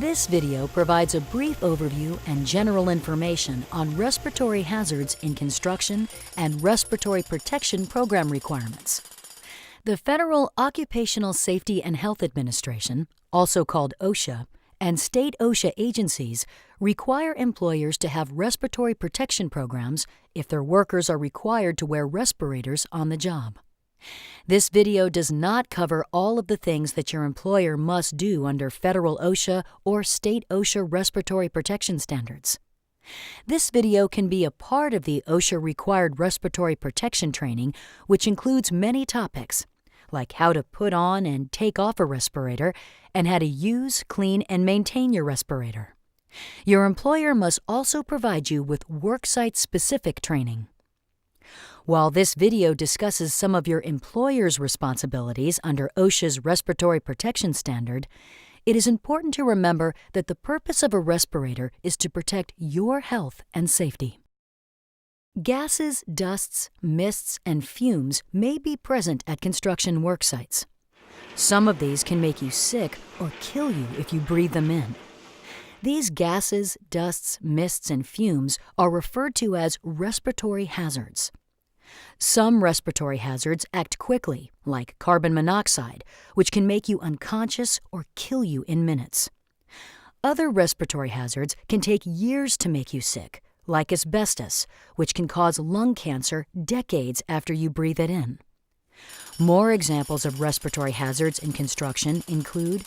This video provides a brief overview and general information on respiratory hazards in construction and respiratory protection program requirements. The Federal Occupational Safety and Health Administration, also called OSHA, and State OSHA agencies require employers to have respiratory protection programs if their workers are required to wear respirators on the job. This video does not cover all of the things that your employer must do under federal OSHA or state OSHA respiratory protection standards. This video can be a part of the OSHA required respiratory protection training, which includes many topics, like how to put on and take off a respirator and how to use, clean, and maintain your respirator. Your employer must also provide you with worksite-specific training. While this video discusses some of your employer's responsibilities under OSHA's respiratory protection standard, it is important to remember that the purpose of a respirator is to protect your health and safety. Gases, dusts, mists, and fumes may be present at construction work sites. Some of these can make you sick or kill you if you breathe them in. These gases, dusts, mists, and fumes are referred to as respiratory hazards. Some respiratory hazards act quickly, like carbon monoxide, which can make you unconscious or kill you in minutes. Other respiratory hazards can take years to make you sick, like asbestos, which can cause lung cancer decades after you breathe it in. More examples of respiratory hazards in construction include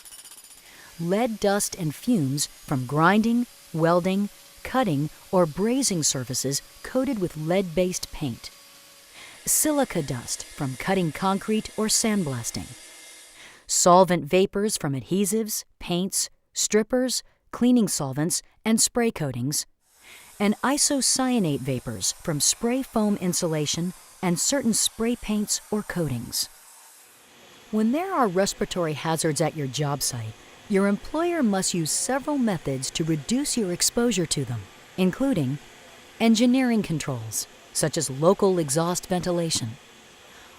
lead dust and fumes from grinding, welding, cutting, or brazing surfaces coated with lead-based paint. Silica dust from cutting concrete or sandblasting. Solvent vapors from adhesives, paints, strippers, cleaning solvents, and spray coatings. And isocyanate vapors from spray foam insulation and certain spray paints or coatings. When there are respiratory hazards at your job site, your employer must use several methods to reduce your exposure to them, including engineering controls, such as local exhaust ventilation,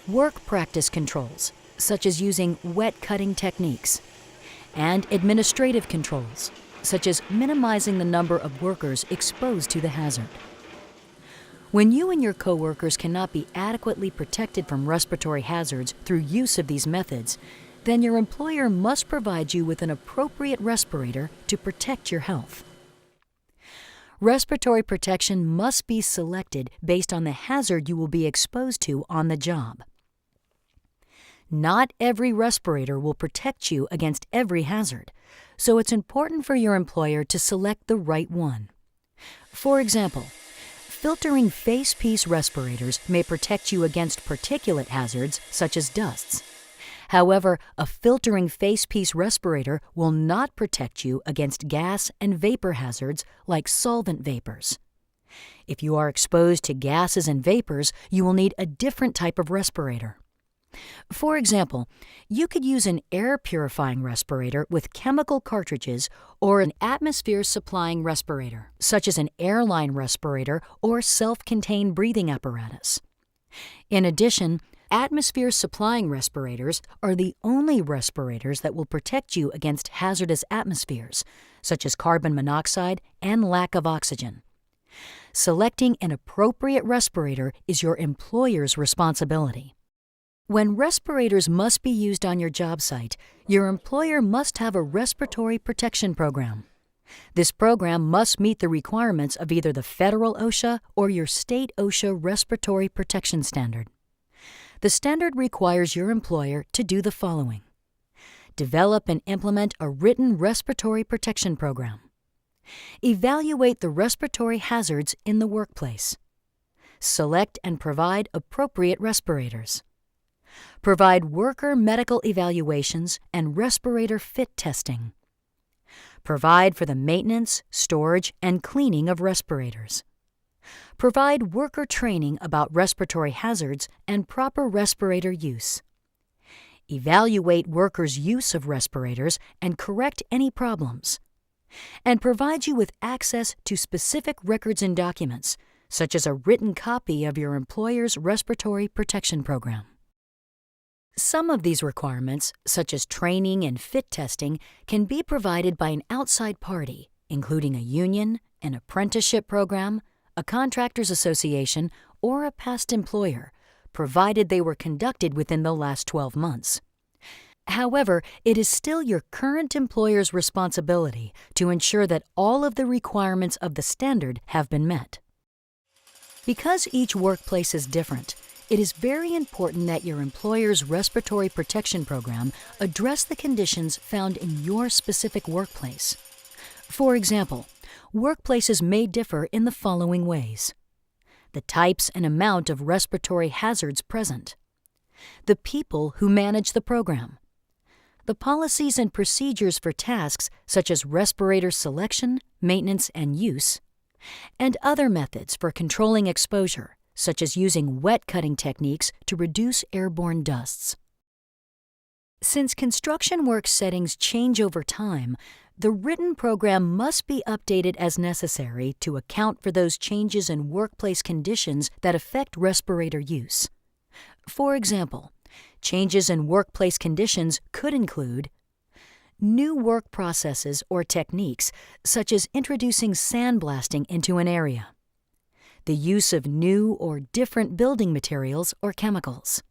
work practice controls, such as using wet cutting techniques, and administrative controls, such as minimizing the number of workers exposed to the hazard. When you and your coworkers cannot be adequately protected from respiratory hazards through use of these methods, then your employer must provide you with an appropriate respirator to protect your health. Respiratory protection must be selected based on the hazard you will be exposed to on the job. Not every respirator will protect you against every hazard, so it's important for your employer to select the right one. For example, filtering face-piece respirators may protect you against particulate hazards such as dusts. However, a filtering face-piece respirator will not protect you against gas and vapor hazards like solvent vapors. If you are exposed to gases and vapors, you will need a different type of respirator. For example, you could use an air-purifying respirator with chemical cartridges or an atmosphere-supplying respirator, such as an airline respirator or self-contained breathing apparatus. In addition, atmosphere-supplying respirators are the only respirators that will protect you against hazardous atmospheres, such as carbon monoxide and lack of oxygen. Selecting an appropriate respirator is your employer's responsibility. When respirators must be used on your job site, your employer must have a respiratory protection program. This program must meet the requirements of either the federal OSHA or your state OSHA respiratory protection standard. The standard requires your employer to do the following: develop and implement a written respiratory protection program. Evaluate the respiratory hazards in the workplace. Select and provide appropriate respirators. Provide worker medical evaluations and respirator fit testing. Provide for the maintenance, storage, and cleaning of respirators. Provide worker training about respiratory hazards and proper respirator use. Evaluate workers' use of respirators and correct any problems. And provide you with access to specific records and documents, such as a written copy of your employer's respiratory protection program. Some of these requirements, such as training and fit testing, can be provided by an outside party, including a union, an apprenticeship program, a contractors association, or a past employer, provided they were conducted within the last 12 months. However, it is still your current employer's responsibility to ensure that all of the requirements of the standard have been met. Because each workplace is different, it is very important that your employer's respiratory protection program address the conditions found in your specific workplace. For example, workplaces may differ in the following ways: the types and amount of respiratory hazards present, the people who manage the program, the policies and procedures for tasks such as respirator selection, maintenance, and use, and other methods for controlling exposure, such as using wet cutting techniques to reduce airborne dusts. Since construction work settings change over time, the written program must be updated as necessary to account for those changes in workplace conditions that affect respirator use. For example, changes in workplace conditions could include new work processes or techniques, such as introducing sandblasting into an area, the use of new or different building materials or chemicals,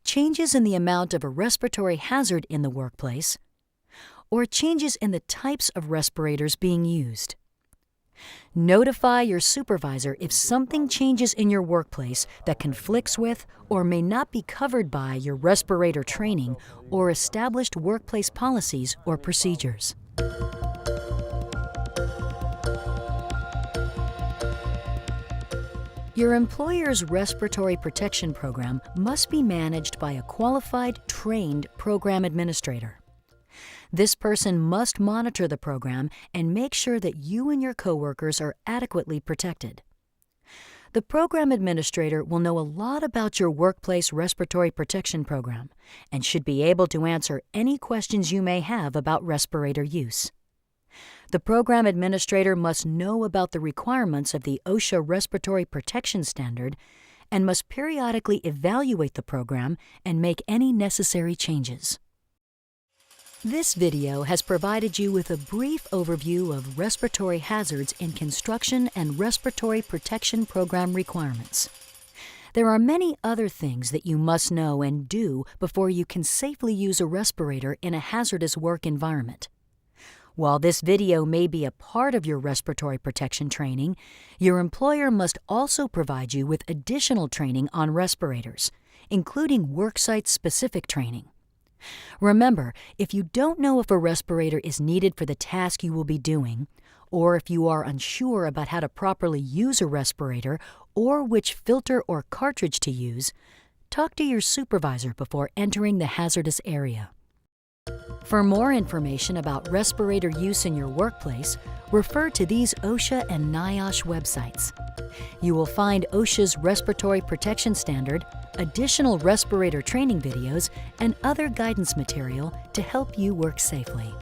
changes in the amount of a respiratory hazard in the workplace, or changes in the types of respirators being used. Notify your supervisor if something changes in your workplace that conflicts with or may not be covered by your respirator training or established workplace policies or procedures. Your employer's respiratory protection program must be managed by a qualified, trained program administrator. This person must monitor the program and make sure that you and your coworkers are adequately protected. The program administrator will know a lot about your workplace respiratory protection program and should be able to answer any questions you may have about respirator use. The program administrator must know about the requirements of the OSHA Respiratory Protection Standard and must periodically evaluate the program and make any necessary changes. This video has provided you with a brief overview of respiratory hazards in construction and respiratory protection program requirements. There are many other things that you must know and do before you can safely use a respirator in a hazardous work environment. While this video may be a part of your respiratory protection training, your employer must also provide you with additional training on respirators, including worksite-specific training. Remember, if you don't know if a respirator is needed for the task you will be doing, or if you are unsure about how to properly use a respirator or which filter or cartridge to use, talk to your supervisor before entering the hazardous area. For more information about respirator use in your workplace, refer to these OSHA and NIOSH websites. You will find OSHA's Respiratory Protection Standard, additional respirator training videos, and other guidance material to help you work safely.